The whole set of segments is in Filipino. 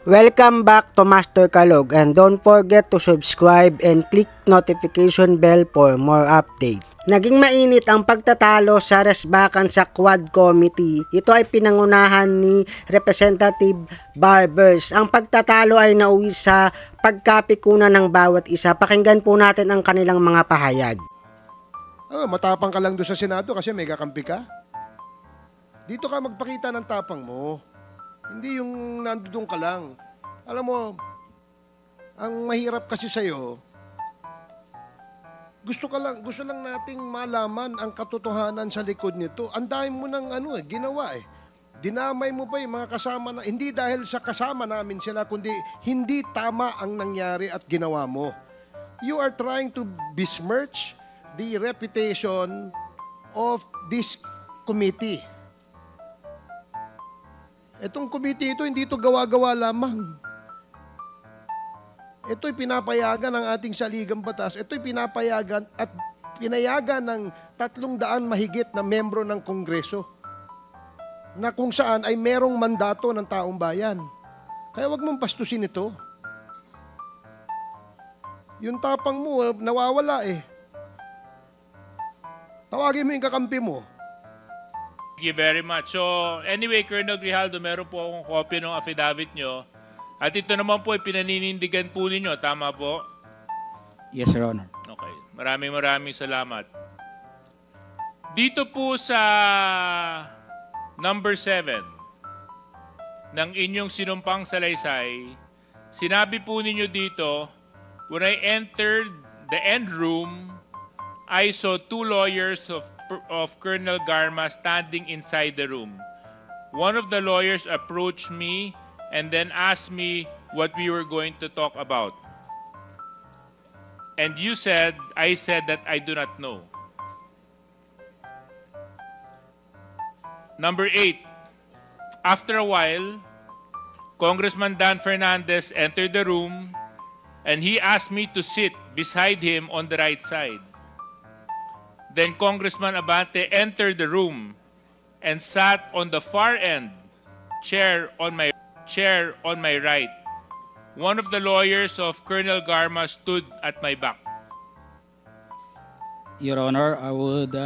Welcome back to Master Kalog, and don't forget to subscribe and click notification bell for more updates. Naging mainit ang pagtatalo sa resbakan sa Quad Committee. Ito ay pinangunahan ni Representative Barbers. Ang pagtatalo ay nauwi sa pagkapikunan ng bawat isa. Pakinggan po natin ang kanilang mga pahayag. Matapang ka lang doon sa Senado kasi may kakampi ka. Dito ka magpakita ng tapang mo. Hindi yung nandoon ka lang. Alam mo, ang mahirap kasi sa'yo, gusto lang nating malaman ang katotohanan sa likod nito. Ang dami mo ng ginawa eh. Dinamay mo pa yung mga kasama na, hindi dahil sa kasama namin sila, kundi hindi tama ang nangyari at ginawa mo. You are trying to besmirch the reputation of this committee. Itong committee ito, hindi ito gawa-gawa lamang. Ito'y pinapayagan ng ating saligang batas. Ito'y pinapayagan at pinayagan ng 300 mahigit na membro ng Kongreso na kung saan ay merong mandato ng taong bayan. Kaya wag mong pastusin ito. Yung tapang mo, nawawala eh. Tawagin mo yung kakampi mo. Thank you very much. So, anyway, Colonel Grijaldo, meron po akong copy ng affidavit nyo. At ito naman po ay pinaninindigan po ninyo. Tama po? Yes, Your Honor. Okay. Maraming salamat. Dito po sa number 7 ng inyong sinumpang salaysay, sinabi po ninyo dito, when I entered the end room, I saw 2 lawyers of Colonel Garma standing inside the room. One of the lawyers approached me and then asked me what we were going to talk about. And I said that I do not know. Number 8, after a while, Congressman Dan Fernandez entered the room and he asked me to sit beside him on the right side. Then Congressman Abante entered the room and sat on the far end, chair on my right. One of the lawyers of Colonel Garma stood at my back. Your Honor, I would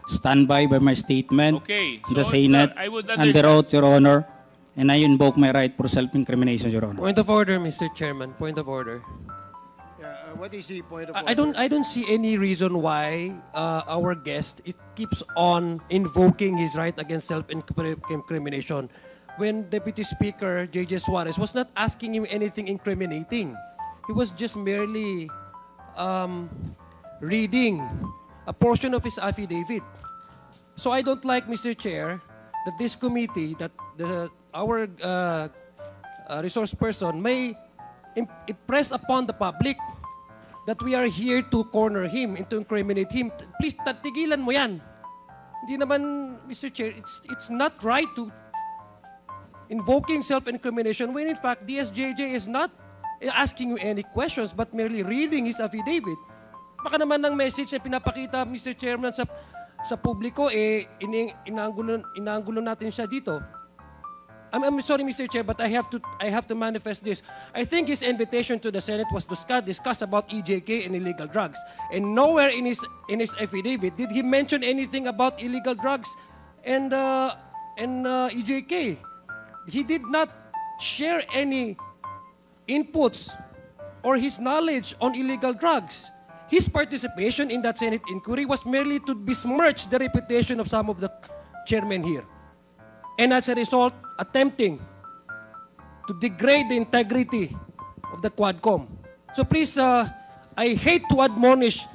stand by my statement. Okay, in the so Senate I would under oath, Your Honor, and I invoke my right for self-incrimination, Your Honor. Point of order, Mr. Chairman. Point of order. What is the point of I don't see any reason why our guest keeps on invoking his right against self-incrimination when Deputy Speaker J.J. Suarez was not asking him anything incriminating. He was just merely reading a portion of his affidavit. So I don't like, Mr. Chair, that this committee, that our resource person may impress upon the public that we are here to corner him and to incriminate him. Please, tigilan mo yan. Hindi naman, Mr. Chair, it's not right to invoking self-incrimination when in fact DSJJ is not asking you any questions but merely reading his affidavit. Baka naman ng message na pinapakita, Mr. Chairman, sa publiko, inaanggulo natin siya dito. I'm sorry, Mr. Chair, but I have to manifest this. I think his invitation to the Senate was discussed about EJK and illegal drugs, and nowhere in his affidavit did he mention anything about illegal drugs and EJK. He did not share any inputs or his knowledge on illegal drugs. His participation in that Senate inquiry was merely to besmirch the reputation of some of the chairmen here. And as a result, attempting to degrade the integrity of the Quadcom. So please, I hate to admonish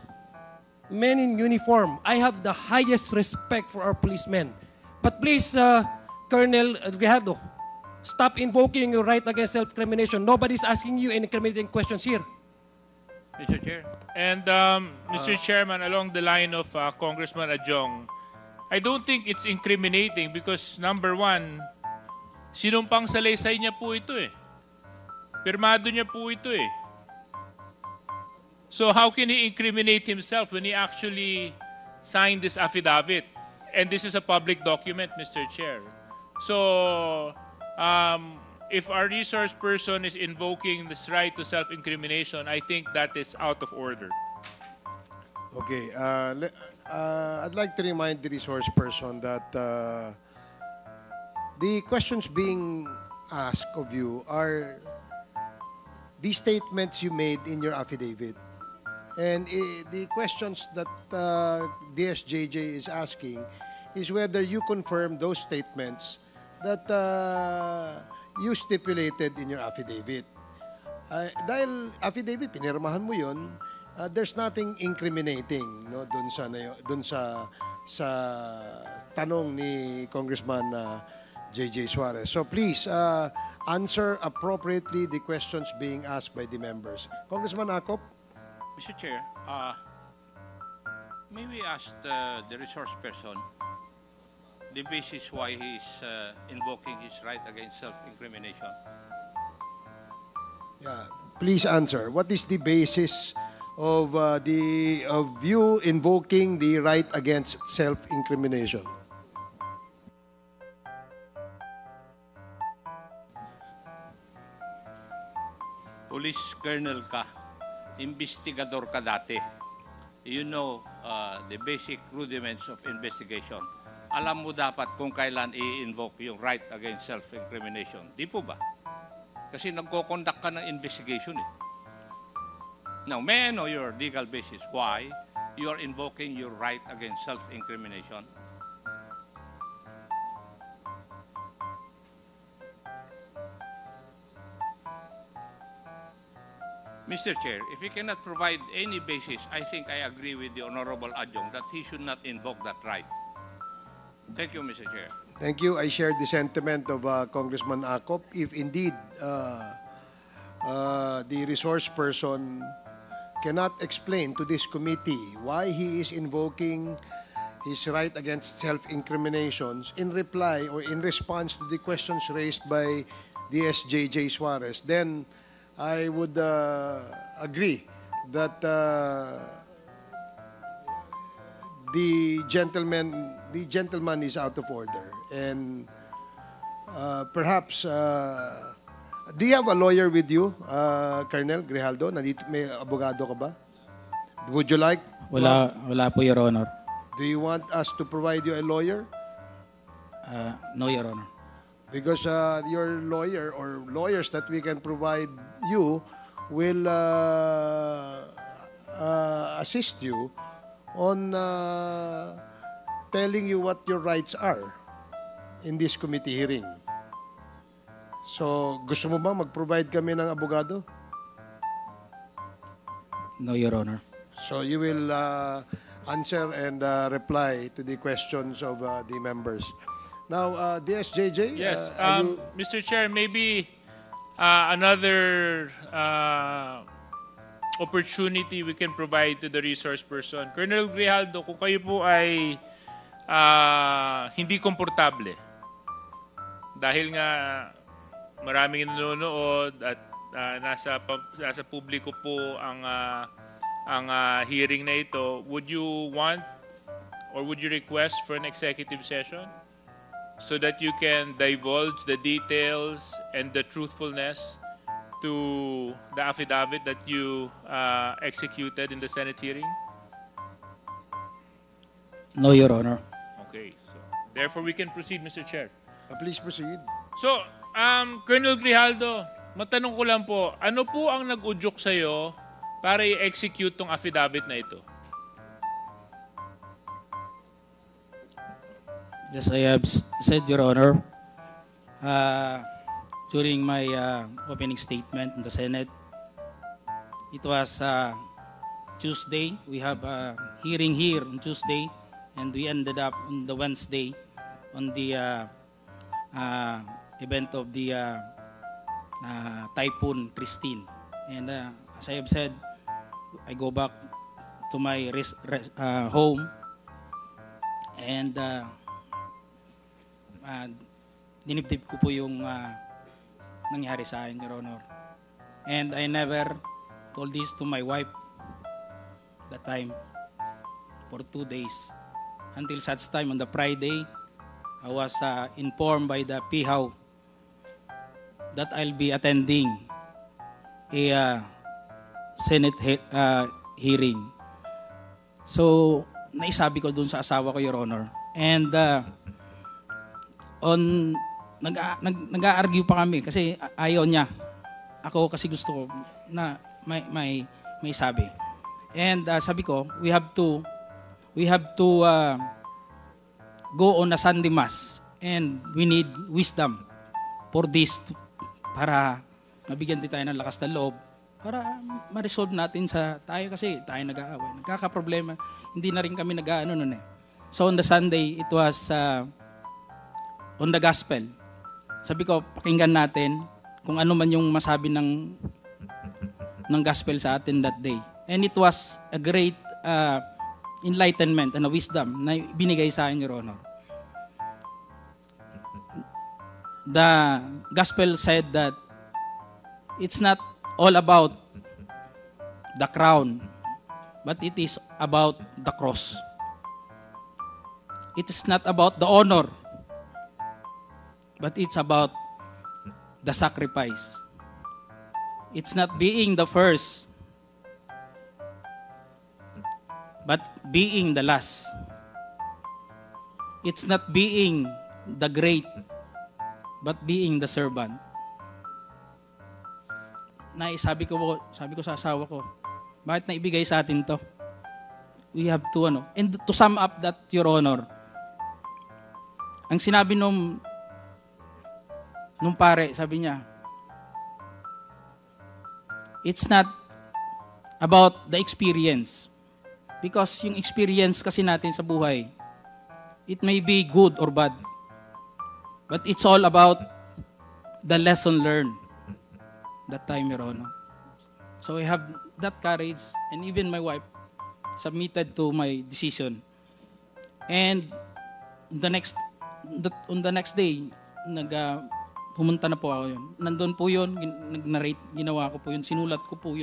men in uniform. I have the highest respect for our policemen. But please, Colonel Grijaldo, stop invoking your right against self-incrimination. Nobody's asking you any incriminating questions here. Mr. Chair. And Mr. Chairman, along the line of Congressman Adjong, I don't think it's incriminating because number 1, sinumpang salaysay niya po ito eh. Pirmado niya po ito eh. So how can he incriminate himself when he actually signed this affidavit? And this is a public document, Mr. Chair. So if our resource person is invoking this right to self-incrimination, I think that is out of order. Okay, I'd like to remind the resource person that the questions being asked of you are the statements you made in your affidavit. And the questions that DSJJ is asking is whether you confirm those statements that you stipulated in your affidavit. Dahil affidavit, pinirmahan mo yun, there's nothing incriminating no dun sa tanong ni Congressman JJ Suarez. So please answer appropriately the questions being asked by the members. Congressman Acop? Mr. Chair, may we ask the resource person the basis why he is invoking his right against self-incrimination? Yeah, please answer. What is the basis of you invoking the right against self-incrimination? Police colonel ka, investigador ka dati. You know the basic rudiments of investigation. Alam mo dapat kung kailan i-invoke yung right against self-incrimination. Di po ba? Kasi nagko-conduct ka ng investigation eh. Now, may I know your legal basis why you are invoking your right against self-incrimination? Mr. Chair, if you cannot provide any basis, I think I agree with the Honorable Adjong that he should not invoke that right. Thank you, Mr. Chair. Thank you. I share the sentiment of Congressman Acop. If indeed the resource person cannot explain to this committee why he is invoking his right against self-incriminations in reply or in response to the questions raised by DSJJ Suarez, then I would agree that the gentleman is out of order, and perhaps do you have a lawyer with you, Colonel Grijaldo? Nandito, may abogado ka ba? Would you like? Wala po, Your Honor. Do you want us to provide you a lawyer? No, Your Honor. Because your lawyer or lawyers that we can provide you will assist you on telling you what your rights are in this committee hearing. So, gusto mo ba mag-provide kami ng abogado? No, Your Honor. So, you will answer and reply to the questions of the members. Now, DSJJ? Yes, are you- Mr. Chair, maybe another opportunity we can provide to the resource person. Colonel Grijaldo, kung kayo po ay hindi komportable, dahil nga maraming nanonood at nasa publiko po ang hearing na ito, would you want or would you request for an executive session so that you can divulge the details and the truthfulness to the affidavit that you executed in the Senate hearing? No, Your Honor. Okay, so therefore we can proceed, Mr. Chair. please proceed. So, Colonel Grijaldo, matanong ko lang po, ano po ang nag-udyok sa'yo para i-execute tong affidavit na ito? Just I have said, Your Honor, during my opening statement in the Senate, it was Tuesday. We have a hearing here on Tuesday, and we ended up on the Wednesday on the event of the Typhoon Christine. And as I have said, I go back to my home, and dinibdib ko po yung nangyari sa akin, Your Honor. And I never told this to my wife that time for 2 days. Until such time on the Friday, I was informed by the PIHAW that I'll be attending a Senate hearing. So, naisabi ko dun sa asawa ko, Your Honor. And nag-a-argue pa kami kasi ayaw niya. Ako kasi gusto ko na may sabi. And sabi ko, we have to go on a Sunday Mass and we need wisdom for this para mabigyan din tayo ng lakas ng loob para ma-resolve natin sa tayo kasi tayo nag-aaway. Nagkakaproblema. Hindi na rin kami nag-aano nun eh. So on the Sunday, it was on the gospel. Sabi ko, pakinggan natin kung ano man yung masabi ng gospel sa atin that day. And it was a great enlightenment and a wisdom na binigay sa akin, Your Honor. The gospel said that it's not all about the crown, but it is about the cross. It is not about the honor, but it's about the sacrifice. It's not being the first, but being the last. It's not being the great, but being the servant. Sabi ko sa asawa ko, bakit na ibigay sa atin to? We have to, and to sum up that, Your Honor, ang sinabi nung pare, sabi niya, it's not about the experience. Because yung experience kasi natin sa buhay, it may be good or bad. But it's all about the lesson learned that time, Your Honor. So I have that courage, and even my wife submitted to my decision. And on the next day, pumunta na po ako yun. Nandun po yun, nag-narrate, ginawa ko po yun, sinulat ko po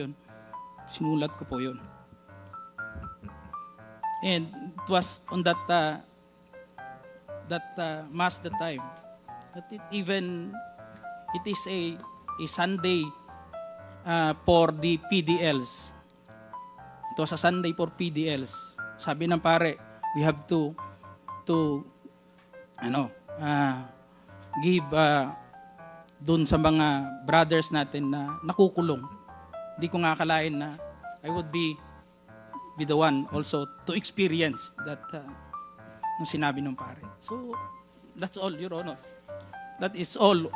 yun. And it was on that mass that time. That it is a Sunday for the PDLs. It was a Sunday for PDLs. Sabi ng pare, we have to give dun sa mga brothers natin na nakukulong. Hindi ko nga akalain na I would be the one also to experience that nung sinabi ng pare. So, that's all, Your Honor. That is all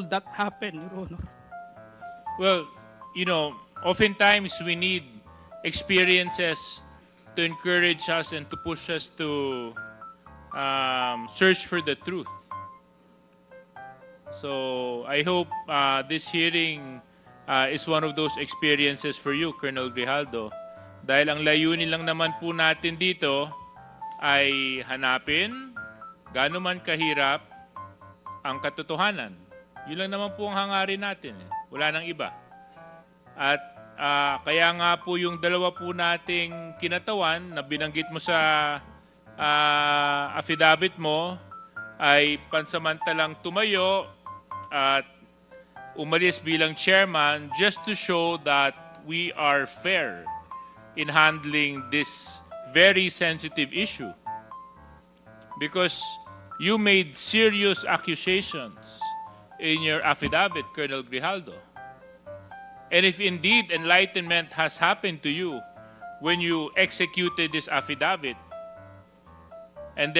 that happened, Your Honor. Well, oftentimes we need experiences to encourage us and to push us to search for the truth. So I hope this hearing is one of those experiences for you, Colonel Grijaldo. Dahil ang layunin lang naman po natin dito ay hanapin gaano man kahirap ang katotohanan. Yun lang naman po ang hangarin natin. Wala nang iba. At kaya nga po yung dalawa po nating kinatawan na binanggit mo sa affidavit mo ay pansamantalang tumayo at umalis bilang chairman just to show that we are fair in handling this very sensitive issue. Because you made serious accusations in your affidavit, Colonel Grijaldo. And if indeed enlightenment has happened to you when you executed this affidavit, and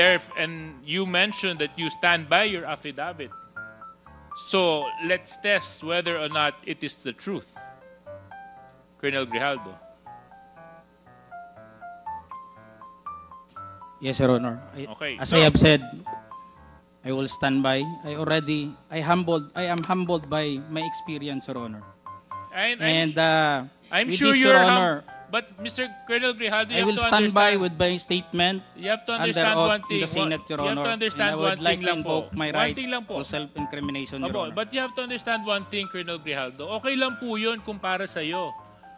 you mentioned that you stand by your affidavit, so let's test whether or not it is the truth, Colonel Grijaldo. Yes, Your Honor. Okay. As I have said, I will stand by. I am humbled by my experience, Your Honor. I'm with sure this, you're Your Honor, but Mr. Colonel Grijaldo, I will stand by with my statement you have to under understand oath one thing. in the Senate, Your You have Honor. to understand And I one would like thing to lang po. invoke my One right thing lang po. for self-incrimination, Your Honor. But you have to understand one thing, Colonel Grijaldo. Okay lang po yun kung para sa'yo.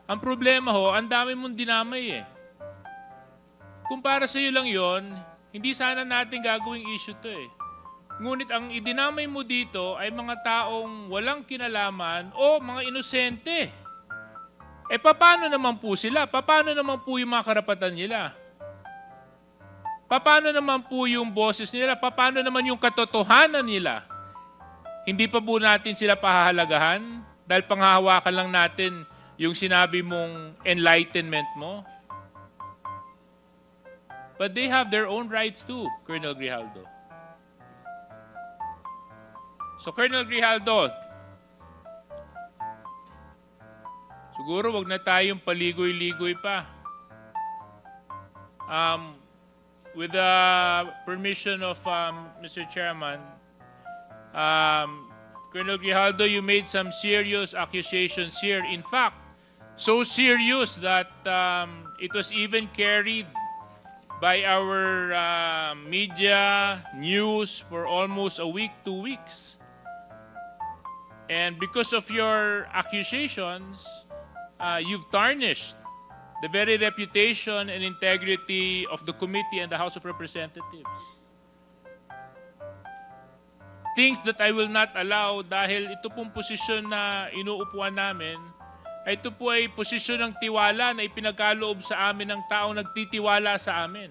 Ang problema ho, ang dami mong dinamay eh. Kung para sa'yo lang yun, hindi sana natin gagawing issue to eh. Ngunit ang idinamay mo dito ay mga taong walang kinalaman o mga inosente. Paano naman po sila? Paano naman po yung mga karapatan nila? Paano naman po yung boses nila? Paano naman yung katotohanan nila? Hindi pa po natin sila pahahalagahan dahil panghahawakan lang natin yung sinabi mong enlightenment mo? But they have their own rights too, Colonel Grijaldo. So, Colonel Grijaldo, siguro wag na tayong paligoy-ligoy pa. With the permission of Mr. Chairman, Colonel Grijaldo, you made some serious accusations here. In fact, so serious that it was even carried by our media news for almost a week, 2 weeks. And because of your accusations, you've tarnished the very reputation and integrity of the committee and the House of Representatives. Things that I will not allow dahil ito pong posisyon na inuupuan namin, ay ito po ay posisyon ng tiwala na ipinagkaloob sa amin ng taong nagtitiwala sa amin.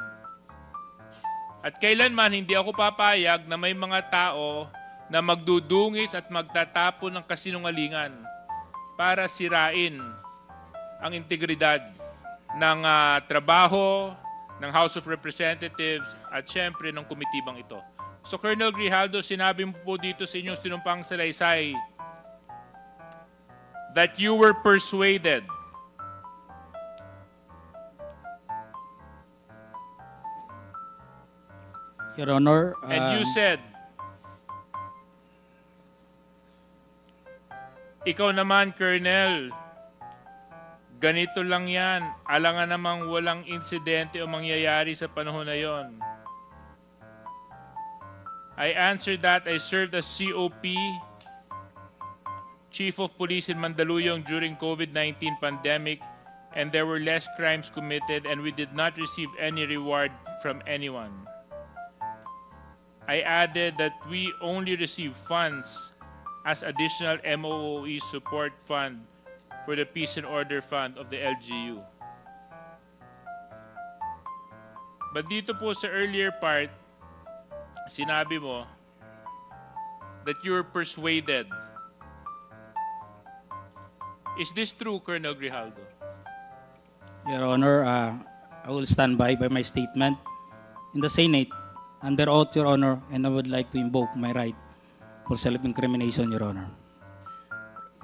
At kailanman hindi ako papayag na may mga tao na magdudungis at magtatapon ng kasinungalingan para sirain ang integridad ng trabaho ng House of Representatives at syempre ng komitibang ito. So Colonel Grijaldo, sinabi mo po dito sa inyong sinumpang salaysay that you were persuaded Your Honor, and you said, ikaw naman, Colonel, ganito lang yan. Alangan namang walang insidente o mangyayari sa panahon na yon. I answered that I served as COP, Chief of Police in Mandaluyong during COVID-19 pandemic, and there were less crimes committed and we did not receive any reward from anyone. I added that we only received funds as additional MOOE support fund for the Peace and Order Fund of the LGU. But dito po sa earlier part, sinabi mo that you were persuaded. Is this true, Colonel Grijaldo? Your Honor, I will stand by my statement in the Senate under oath, Your Honor, and I would like to invoke my right for self-incrimination, Your Honor.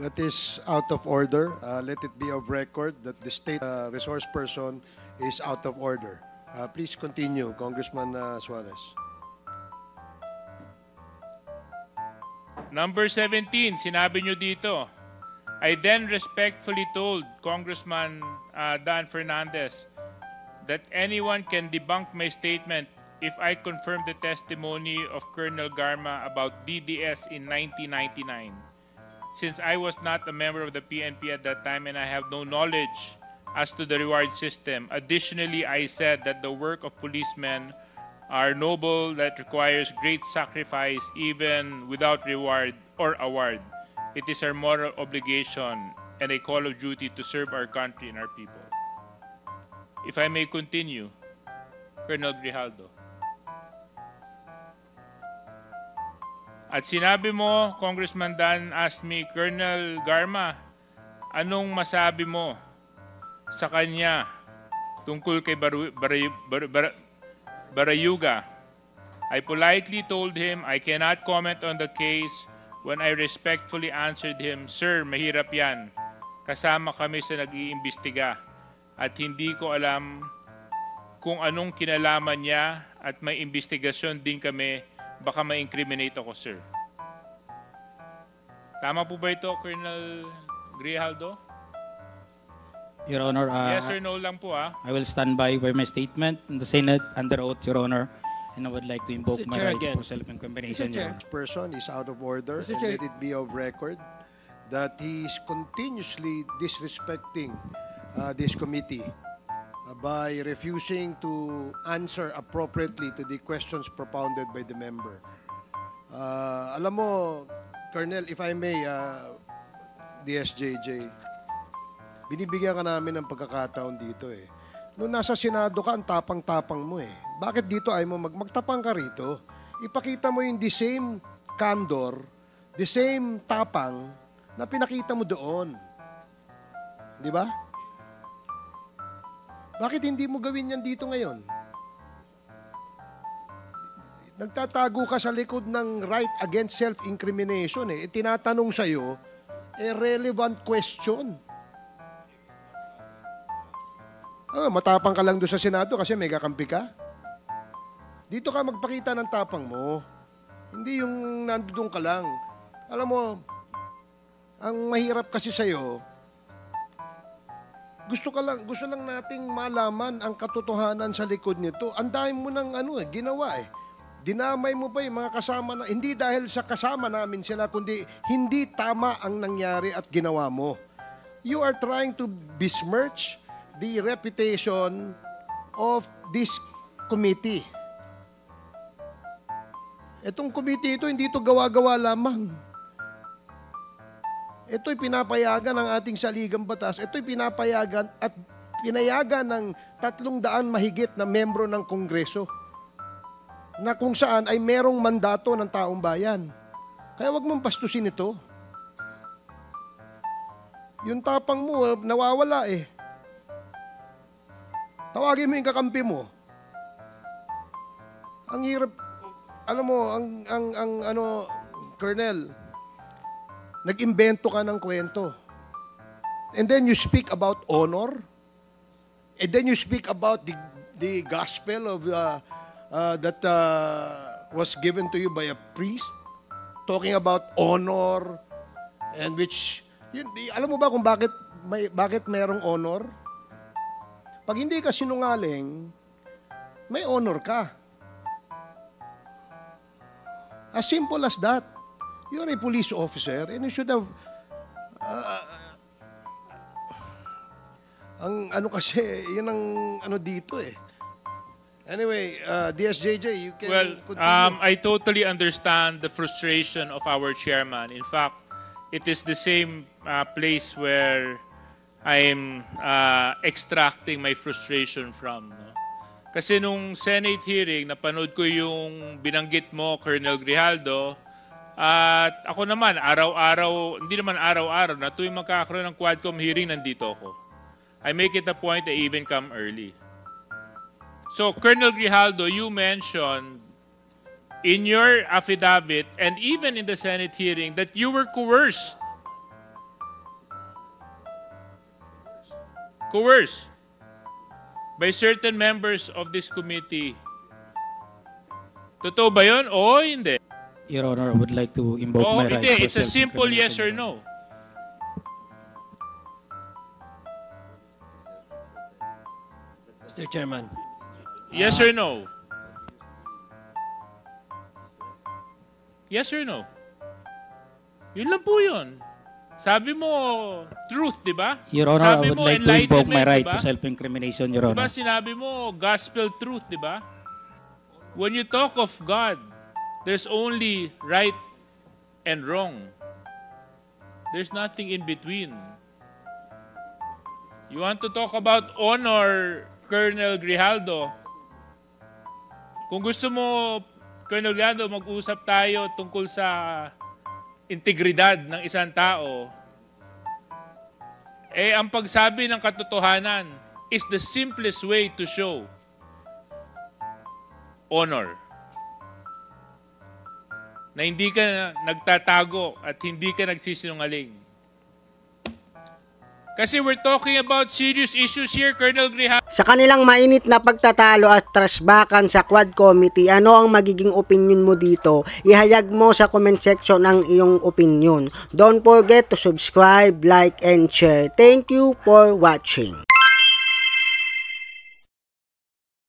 That is out of order. Let it be of record that the state resource person is out of order. Please continue, Congressman Suarez. Number 17, sinabi nyo dito, I then respectfully told Congressman Dan Fernandez that anyone can debunk my statement if I confirm the testimony of Colonel Garma about DDS in 1999. Since I was not a member of the PNP at that time and I have no knowledge as to the reward system. Additionally, I said that the work of policemen are noble, that requires great sacrifice even without reward or award. It is our moral obligation and a call of duty to serve our country and our people. If I may continue, Colonel Grijaldo. At sinabi mo, Congressman Dan asked me, Colonel Garma, anong masabi mo sa kanya tungkol kay Barayuga? I politely told him I cannot comment on the case when I respectfully answered him, Sir, mahirap yan. Kasama kami sa nag-iimbestiga at hindi ko alam kung anong kinalaman niya at may investigasyon din kami. Baka ma-incriminate ako, sir. Tama po ba ito, Colonel Grijaldo? Your Honor, Yes or no lang po, ah. I will stand by my statement in the Senate under oath, Your Honor, and I would like to invoke Mr. my Chair right again. for self-incrimination, Mr. Your Chair. Honor. Person is out of order, Mr. and Chair. let it be of record that he is continuously disrespecting this committee by refusing to answer appropriately to the questions propounded by the member. Alam mo, Colonel, if I may, DSJJ, binibigyan ka namin ng pagkakataon dito eh. Noong nasa Senado ka, ang tapang-tapang mo eh. Bakit dito ay mo magtapang ka rito? Ipakita mo yung the same candor, the same tapang na pinakita mo doon. Di ba? Bakit hindi mo gawin yan dito ngayon? Nagtatago ka sa likod ng right against self-incrimination eh. Tinatanong sa'yo, relevant question. Matapang ka lang doon sa Senado kasi may kakampi ka. Dito ka magpakita ng tapang mo. Hindi yung nandoon ka lang. Alam mo, ang mahirap kasi sa'yo, gusto lang nating malaman ang katotohanan sa likod nito. Ang dami mo ng ginawa eh. Dinamay mo pa yung mga kasama na, hindi dahil sa kasama namin sila, kundi hindi tama ang nangyari at ginawa mo. You are trying to besmirch the reputation of this committee. Itong committee ito, hindi ito gawa-gawa lamang. Ito'y pinapayagan ng ating saligang batas. Ito'y pinapayagan at pinayagan ng 300 mahigit na membro ng Kongreso na kung saan ay merong mandato ng taong bayan. Kaya wag mong pastusin ito. Yung tapang mo, nawawala eh. Tawagin mo yung kakampi mo. Ang hirap, alam mo, Colonel, nag-imbento ka ng kwento. And then you speak about honor. And then you speak about the gospel of that was given to you by a priest. Talking about honor. And which, alam mo ba kung bakit mayroong honor? Pag hindi ka sinungaling, may honor ka. As simple as that. You're a police officer and you should have kasi, yun ang dito eh. Anyway, DSJJ, you can continue. I totally understand the frustration of our chairman. In fact, it is the same place where I'm extracting my frustration from. No? Kasi nung Senate hearing, napanood ko yung binanggit mo, Colonel Grijaldo, at ako naman, araw-araw, hindi naman araw-araw, na tuwing magkakaroon ng Quadcom hearing, nandito ako. I make it a point I even come early. So, Colonel Grijaldo, you mentioned in your affidavit and even in the Senate hearing that you were coerced. Coerced by certain members of this committee. Totoo ba yun? Oo, hindi. Your Honor, I would like to invoke Oo, my rights. hindi. It's a simple yes or no. Mr. Chairman. Yes or no? Yes or no? Yun lang po yun. Sabi mo, truth, di ba? Your Honor, Sabi I would mo, like to invoke my enlightenment, right diba? to self-incrimination, Your Diba Honor. sinabi mo, gospel truth, di ba? When you talk of God, there's only right and wrong. There's nothing in between. You want to talk about honor, Colonel Grijaldo? Kung gusto mo, Colonel Grijaldo, mag-usap tayo tungkol sa integridad ng isang tao, ang pagsabi ng katotohanan is the simplest way to show honor. Na hindi ka nagtatago at hindi ka nagsisinungaling. Kasi we're talking about serious issues here, Colonel Grijaldo. Sa kanilang mainit na pagtatalo at trashbakan sa Quad Committee, ano ang magiging opinion mo dito? Ihayag mo sa comment section ang iyong opinion. Don't forget to subscribe, like, and share. Thank you for watching.